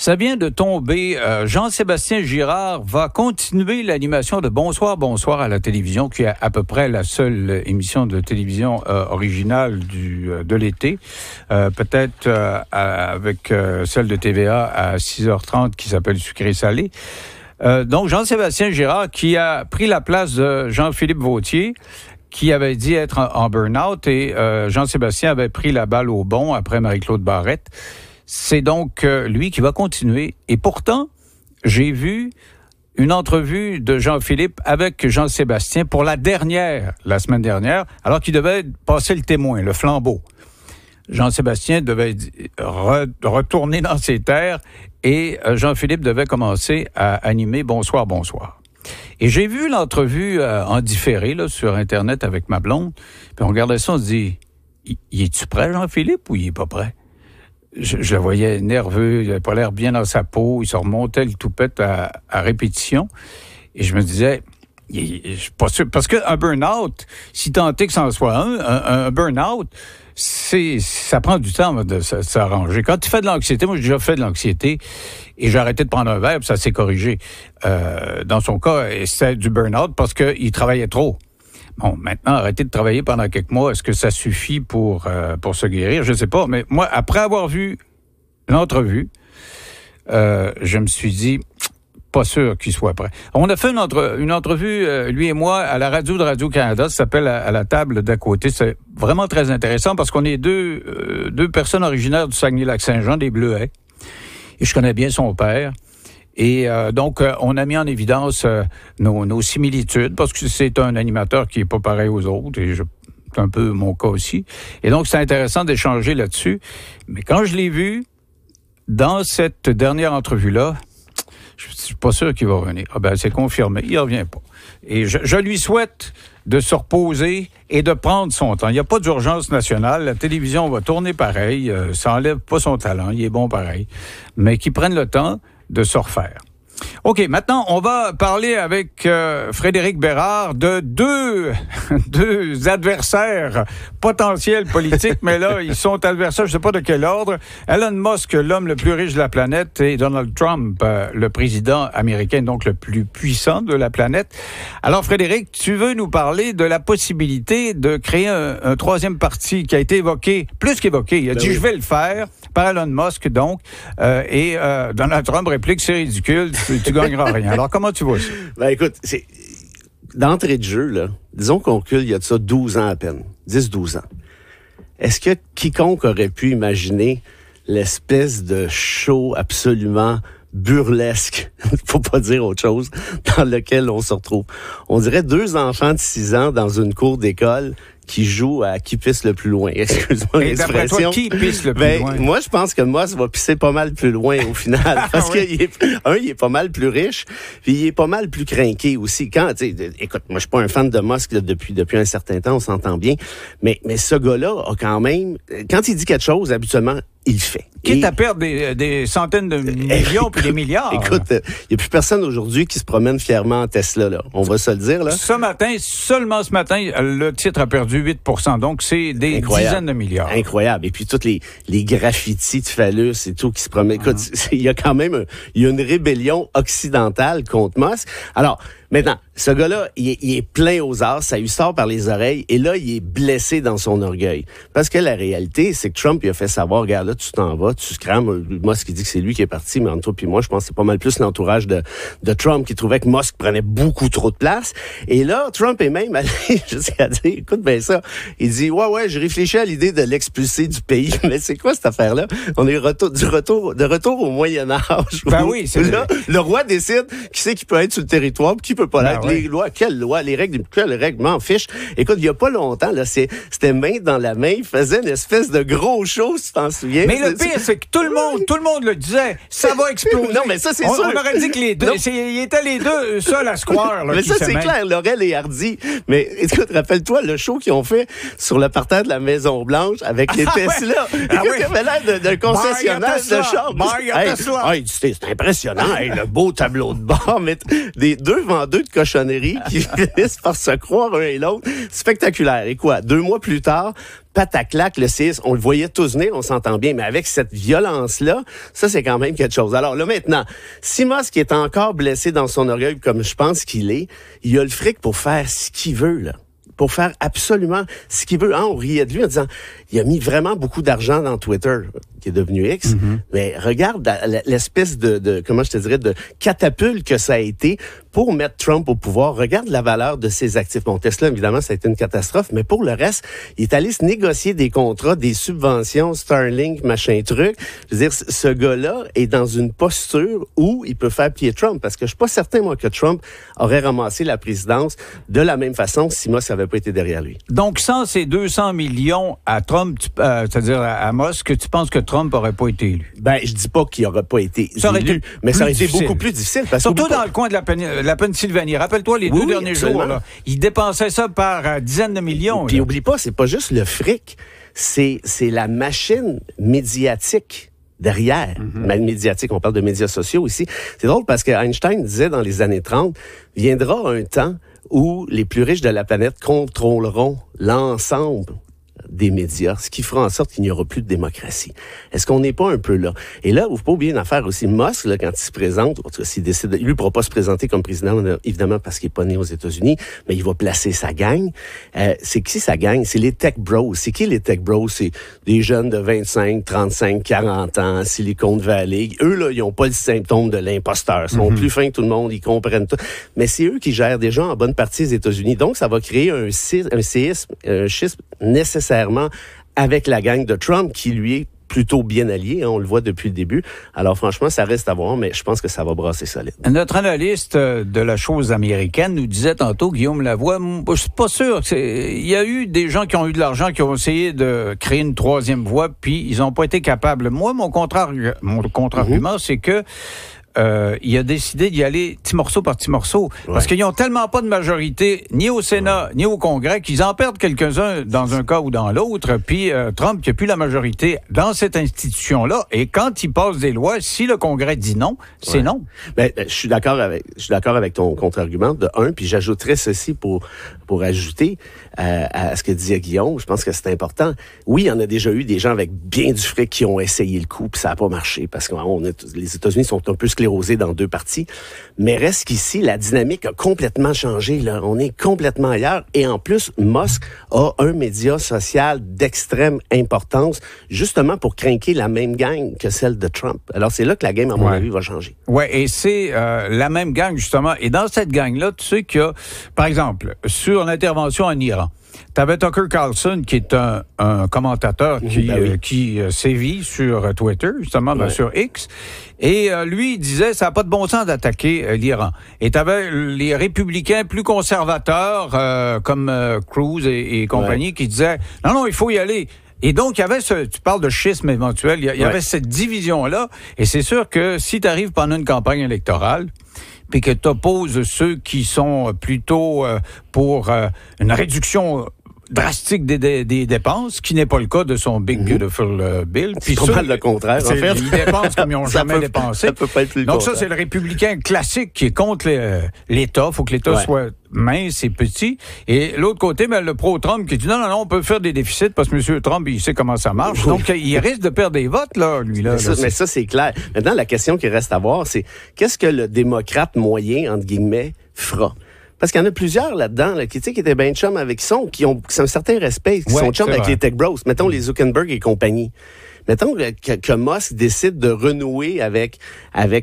Ça vient de tomber. Jean-Sébastien Girard va continuer l'animation de Bonsoir, Bonsoir à la télévision, qui est à peu près la seule émission de télévision originale de l'été. Peut-être avec celle de TVA à 6h30 qui s'appelle Sucré-Salé. Donc, Jean-Sébastien Girard qui a pris la place de Jean-Philippe Vauthier, qui avait dit être en burn-out, et Jean-Sébastien avait pris la balle au bond après Marie-Claude Barrette. C'est donc lui qui va continuer. Et pourtant, j'ai vu une entrevue de Jean-Philippe avec Jean-Sébastien pour la semaine dernière, alors qu'il devait passer le témoin, le flambeau. Jean-Sébastien devait retourner dans ses terres et Jean-Philippe devait commencer à animer Bonsoir, Bonsoir. Et j'ai vu l'entrevue en différé là, sur Internet avec ma blonde. Puis on regardait ça, on se dit, il est-tu prêt, Jean-Philippe, ou il est pas prêt? Je le voyais nerveux, il n'avait pas l'air bien dans sa peau, il se remontait le toupette à répétition. Et je me disais, je suis pas sûr, parce qu'un burn-out, si tant est que c'en soit un burn-out, ça prend du temps de s'arranger. Quand tu fais de l'anxiété, moi j'ai déjà fait de l'anxiété et j'ai arrêté de prendre un verre, puis ça s'est corrigé. Dans son cas, c'est du burn-out parce qu'il travaillait trop. Bon, maintenant, arrêter de travailler pendant quelques mois, est-ce que ça suffit pour se guérir? Je ne sais pas, mais moi, après avoir vu l'entrevue, je me suis dit, pas sûr qu'il soit prêt. On a fait une entrevue, lui et moi, à la radio de Radio-Canada, ça s'appelle à la table d'à côté. C'est vraiment très intéressant parce qu'on est deux personnes originaires du Saguenay-Lac-Saint-Jean, des Bleuets. Et je connais bien son père. Et donc, on a mis en évidence nos similitudes, parce que c'est un animateur qui est pas pareil aux autres, et c'est un peu mon cas aussi. Et donc, c'est intéressant d'échanger là-dessus. Mais quand je l'ai vu, dans cette dernière entrevue-là, je suis pas sûr qu'il va revenir. Ah ben, c'est confirmé, il revient pas. Et je lui souhaite de se reposer et de prendre son temps. Il n'y a pas d'urgence nationale. La télévision va tourner pareil. Ça enlève pas son talent. Il est bon pareil. Mais qu'il prenne le temps de se refaire. OK, maintenant, on va parler avec Frédéric Bérard de deux adversaires potentiels politiques, mais là, ils sont adversaires, je ne sais pas de quel ordre. Elon Musk, l'homme le plus riche de la planète, et Donald Trump, le président américain, donc le plus puissant de la planète. Alors, Frédéric, tu veux nous parler de la possibilité de créer un troisième parti qui a été évoqué, plus qu'évoqué. Il a dit, oui. Je vais le faire, par Elon Musk, donc, et Donald Trump réplique, c'est ridicule, tu gagneras rien. Alors, comment tu vois ça? Ben, écoute, c'est d'entrée de jeu, là, disons qu'on recule il y a de ça 12 ans à peine, 10-12 ans. Est-ce que quiconque aurait pu imaginer l'espèce de show absolument burlesque, faut pas dire autre chose, dans lequel on se retrouve? On dirait deux enfants de 6 ans dans une cour d'école qui joue à qui pisse le plus loin. Excuse-moi l'expression. D'après toi, qui pisse le plus loin? Moi, je pense que Musk va pisser pas mal plus loin au final. Parce il est pas mal plus riche, puis il est pas mal plus crinqué aussi. Écoute, moi, je suis pas un fan de Musk là, depuis un certain temps, on s'entend bien. Mais ce gars-là a quand même, quand il dit quelque chose, habituellement, il le fait. Quitte à perdre des centaines de millions puis des milliards. Écoute, il n'y a plus personne aujourd'hui qui se promène fièrement en Tesla, là. On va se le dire, là. Seulement ce matin, le titre a perdu 8%. Donc, c'est des dizaines de milliards. Incroyable. Et puis, toutes les graffitis de phallus et tout qui se promènent. Écoute, il y a quand même une rébellion occidentale contre Musk. Alors, maintenant, ce gars-là, il est plein aux as, ça lui sort par les oreilles, et là, il est blessé dans son orgueil. Parce que la réalité, c'est que Trump, il a fait savoir, regarde, là, tu t'en vas, tu se crames. Musk, il dit que c'est lui qui est parti, mais entre toi puis moi, je pense que c'est pas mal plus l'entourage de Trump qui trouvait que Musk prenait beaucoup trop de place. Et là, Trump est même allé jusqu'à dire, écoute bien ça, il dit, ouais, j'ai réfléchi à l'idée de l'expulser du pays, mais c'est quoi cette affaire-là? On est de retour au Moyen-Âge. Ben oui, c'est là, le roi décide qui c'est qui peut être sur le territoire, qui peut pas l'être. Les lois, quelles lois, quelles règles, m'en fiche. Écoute, il y a pas longtemps, là, c'était main dans la main, il faisait une espèce de gros show, si tu t'en souviens. Mais le pire, c'est que tout le monde le disait, ça va exploser. Non, mais ça, c'est sûr. On aurait dit que les deux, ils étaient les deux seuls à se croire. Là, mais ça, c'est clair, Laurel et Hardy. Mais écoute, rappelle-toi le show qu'ils ont fait sur le parterre de la Maison-Blanche avec les Tesla. Écoute, il avait l'air d'un concessionnaire de char. C'est impressionnant, le beau tableau de bord, mais des deux vendeurs de cochonneries qui finissent par se croire un et l'autre. Spectaculaire. Et quoi? 2 mois plus tard, pataclac, le séisme, on le voyait tous venir, on s'entend bien, mais avec cette violence-là, ça, c'est quand même quelque chose. Alors là, maintenant, si Musk est encore blessé dans son orgueil, comme je pense qu'il est, il a le fric pour faire ce qu'il veut, là. Pour faire absolument ce qu'il veut. On riait de lui en disant, il a mis vraiment beaucoup d'argent dans Twitter, qui est devenu X, mais regarde l'espèce de, comment je te dirais, de catapulte que ça a été pour mettre Trump au pouvoir. Regarde la valeur de ses actifs. Bon, Tesla, évidemment, ça a été une catastrophe, mais pour le reste, il est allé se négocier des contrats, des subventions, Starlink, machin truc. Je veux dire, ce gars-là est dans une posture où il peut faire plier Trump, parce que je suis pas certain, moi, que Trump aurait ramassé la présidence de la même façon si Musk n'avait pas été derrière lui. Donc, sans ces 200 millions à Trump, c'est-à-dire à Musk, tu penses que Trump n'aurait pas été élu? Ben, je dis pas qu'il n'aurait pas été élu, mais ça aurait été beaucoup plus difficile. Parce surtout dans le coin de la Pennsylvanie. Rappelle-toi, les deux derniers jours, là, ils dépensaient ça par dizaines de millions. Puis oublie pas, c'est pas juste le fric, c'est la machine médiatique derrière. Médiatique, on parle de médias sociaux ici. C'est drôle parce que Einstein disait dans les années 30, viendra un temps où les plus riches de la planète contrôleront l'ensemble des médias, ce qui fera en sorte qu'il n'y aura plus de démocratie. Est-ce qu'on n'est pas un peu là? Et là, il ne faut pas oublier une affaire aussi. Musk, là, quand il se présente, en tout cas, s'il décide, lui ne pourra pas se présenter comme président, évidemment, parce qu'il n'est pas né aux États-Unis, mais il va placer sa gang. C'est qui sa gang? C'est les tech bros. C'est qui les tech bros? C'est des jeunes de 25, 35, 40 ans, Silicon Valley. Eux, là, ils n'ont pas le symptôme de l'imposteur. Ils sont plus fins que tout le monde, ils comprennent tout. Mais c'est eux qui gèrent déjà en bonne partie les États-Unis. Donc, ça va créer un séisme, un schisme nécessairement avec la gang de Trump, qui lui est plutôt bien allié, hein, on le voit depuis le début. Alors franchement, ça reste à voir, mais je pense que ça va brasser solide. Notre analyste de la chose américaine nous disait tantôt, Guillaume Lavoie, je suis pas sûr. Il y a eu des gens qui ont eu de l'argent, qui ont essayé de créer une troisième voie, puis ils n'ont pas été capables. Moi, mon contre-argument, c'est que il a décidé d'y aller petit morceau par petit morceau. Ouais. Parce qu'ils n'ont tellement pas de majorité, ni au Sénat, ni au Congrès, qu'ils en perdent quelques-uns dans un cas ou dans l'autre. Puis Trump, qui n'a plus la majorité dans cette institution-là. Et quand il passe des lois, si le Congrès dit non, c'est non. Ben, je suis d'accord avec ton contre-argument de un, puis j'ajouterais ceci pour ajouter à ce que disait Guillaume. Je pense que c'est important. Oui, il y en a déjà eu des gens avec bien du fric qui ont essayé le coup, puis ça n'a pas marché, parce que les États-Unis sont un peu sclérosés dans deux parties. Mais reste qu'ici, la dynamique a complètement changé. Là. On est complètement ailleurs. Et en plus, Musk a un média social d'extrême importance, justement pour craquer la même gang que celle de Trump. Alors, c'est là que la game, à mon avis, va changer. Oui, et c'est la même gang, justement. Et dans cette gang-là, tu sais qu'il y a, par exemple, sur l'intervention en Iran, tu avais Tucker Carlson, qui est un commentateur qui sévit sur Twitter, justement, sur X. Et lui, il disait, ça n'a pas de bon sens d'attaquer l'Iran. Et tu avais les républicains plus conservateurs, comme Cruz et compagnie, qui disaient, non, il faut y aller. Et donc, il y avait tu parles de schisme éventuel, il y avait cette division-là. Et c'est sûr que si tu arrives pendant une campagne électorale, puis que tu opposes ceux qui sont plutôt pour une réduction drastique des dépenses, qui n'est pas le cas de son Big Beautiful Bill. C'est pas mal le contraire, en fait. Ils dépensent comme ils n'ont jamais dépensé. Ça peut pas être plus Donc ça, c'est le républicain classique qui est contre l'État. Il faut que l'État soit mince et petit. Et l'autre côté, le pro-Trump qui dit non, on peut faire des déficits parce que M. Trump, il sait comment ça marche. Donc, il risque de perdre des votes, là, lui-là. Mais ça, c'est clair. Maintenant, la question qui reste à voir, c'est qu'est-ce que le démocrate moyen, entre guillemets, fera? Parce qu'il y en a plusieurs là-dedans qui étaient bien chum avec qui ont un certain respect, qui sont chum avec les tech bros. Mettons les Zuckerberg et compagnie. Mettons que Musk décide de renouer avec,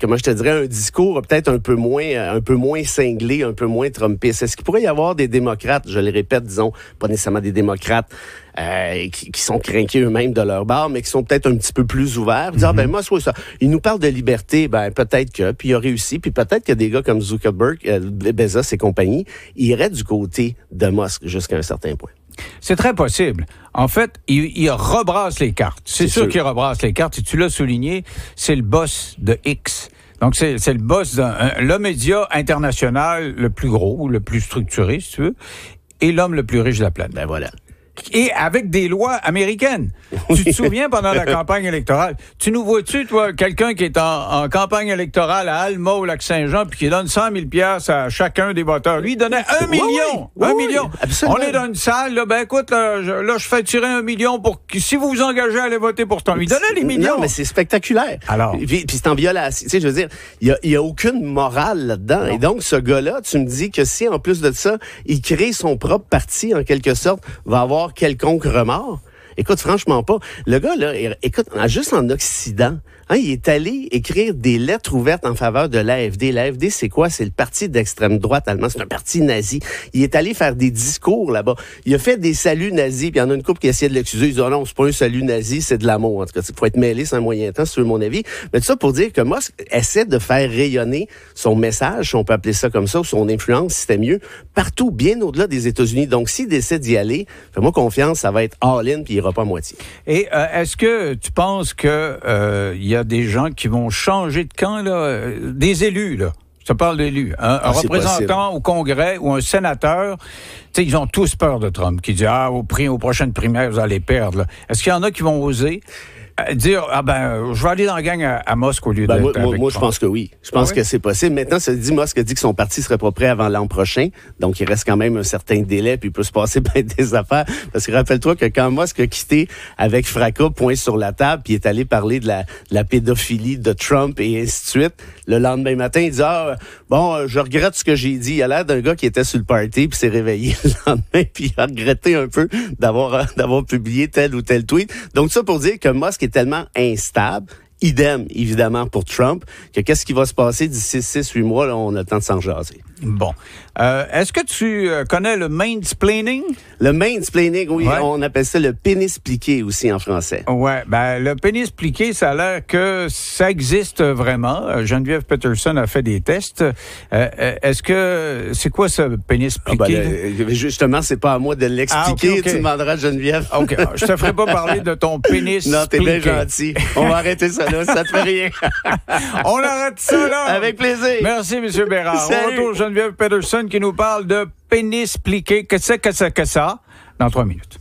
comment je te dirais, un discours peut-être un peu moins cinglé, un peu moins trumpiste. Est-ce qu'il pourrait y avoir des démocrates, je le répète, disons, pas nécessairement des démocrates qui sont crinqués eux-mêmes de leur barre, mais qui sont peut-être un petit peu plus ouverts. Dire, Musk, ça, il nous parle de liberté, peut-être que, puis il a réussi, puis peut-être que des gars comme Zuckerberg, Bezos et compagnie, iraient du côté de Musk jusqu'à un certain point. C'est très possible. En fait, il rebrasse les cartes. C'est sûr qu'il rebrasse les cartes. Et tu l'as souligné, c'est le boss de X. Donc, c'est le boss le média international le plus gros, le plus structuré, si tu veux, et l'homme le plus riche de la planète. Ben voilà. et avec des lois américaines. Tu te souviens pendant la campagne électorale? Tu nous vois-tu, toi, quelqu'un qui est en campagne électorale à Alma au Lac-Saint-Jean puis qui donne 100 000 $ à chacun des voteurs? Lui, il donnait 1 million! Oui, 1 million! Absolument. On est dans une salle, là, ben écoute, là, je fais tirer 1 million pour que si vous vous engagez à aller voter pour Trump. Il donnait des millions! Non, mais c'est spectaculaire. Alors? Puis c'est en violation. Tu sais, je veux dire, il y a aucune morale là-dedans. Non. Et donc, ce gars-là, tu me dis que si, en plus de ça, il crée son propre parti, en quelque sorte, va avoir quelconque remords. Écoute, franchement pas. Le gars, là, écoute, juste en Occident, il est allé écrire des lettres ouvertes en faveur de l'AfD. L'AfD, c'est quoi? C'est le parti d'extrême droite allemand. C'est un parti nazi. Il est allé faire des discours là-bas. Il a fait des saluts nazis, puis il y en a une couple qui essayait de l'accuser. Ils disent, oh non, c'est pas un salut nazi, c'est de l'amour. En tout cas, il faut être mêlé, c'est un moyen temps, si tu veux mon avis. Mais tout ça pour dire que Musk essaie de faire rayonner son message, si on peut appeler ça comme ça, ou son influence, si c'était mieux, partout, bien au-delà des États-Unis. Donc, s'il décide d'y aller, fais-moi confiance, ça va être all-in, puis il ira pas à moitié. Et est-ce que tu penses que il y a des gens qui vont changer de camp, là, des élus, là? Je te parle d'élus. Un représentant au Congrès ou un sénateur, tu sais, ils ont tous peur de Trump, qui dit, aux prochaines primaires, vous allez perdre, là. Est-ce qu'il y en a qui vont oser dire, je vais aller dans la gang à Musk au lieu d'être avec moi, je pense que oui. Je pense que c'est possible. Maintenant, ça dit, Musk a dit que son parti serait pas prêt avant l'an prochain. Donc, il reste quand même un certain délai, puis il peut se passer bien des affaires. Parce que rappelle-toi que quand Musk a quitté avec fracas, point sur la table, puis il est allé parler de la pédophilie de Trump et ainsi de suite, le lendemain matin, il dit, je regrette ce que j'ai dit. Il a l'air d'un gars qui était sur le party, puis s'est réveillé le lendemain, puis il a regretté un peu d'avoir publié tel ou tel tweet. Donc, ça pour dire que Musk est tellement instable, idem, évidemment, pour Trump, que qu'est-ce qui va se passer d'ici 6-8 mois, là, on a le temps de s'en jaser. Bon. Est-ce que tu connais le mansplaining? Le mansplaining, oui, ouais. On appelle ça le pénis pliqué aussi en français. Ouais, le pénis pliqué, ça a l'air que ça existe vraiment. Geneviève Peterson a fait des tests. Est-ce que c'est quoi ce pénis pliqué? Justement, c'est pas à moi de l'expliquer. Okay. Tu demanderas à Geneviève. OK. Je te ferai pas parler de ton pénis non, t'es pliqué. bien gentil. On va arrêter ça là, ça te fait rien. On arrête ça là. Avec plaisir. Merci, M. Bérard. Salut. On retourne Geneviève Peterson qui nous parle de pénis pliqué. Que c'est que ça? Dans 3 minutes.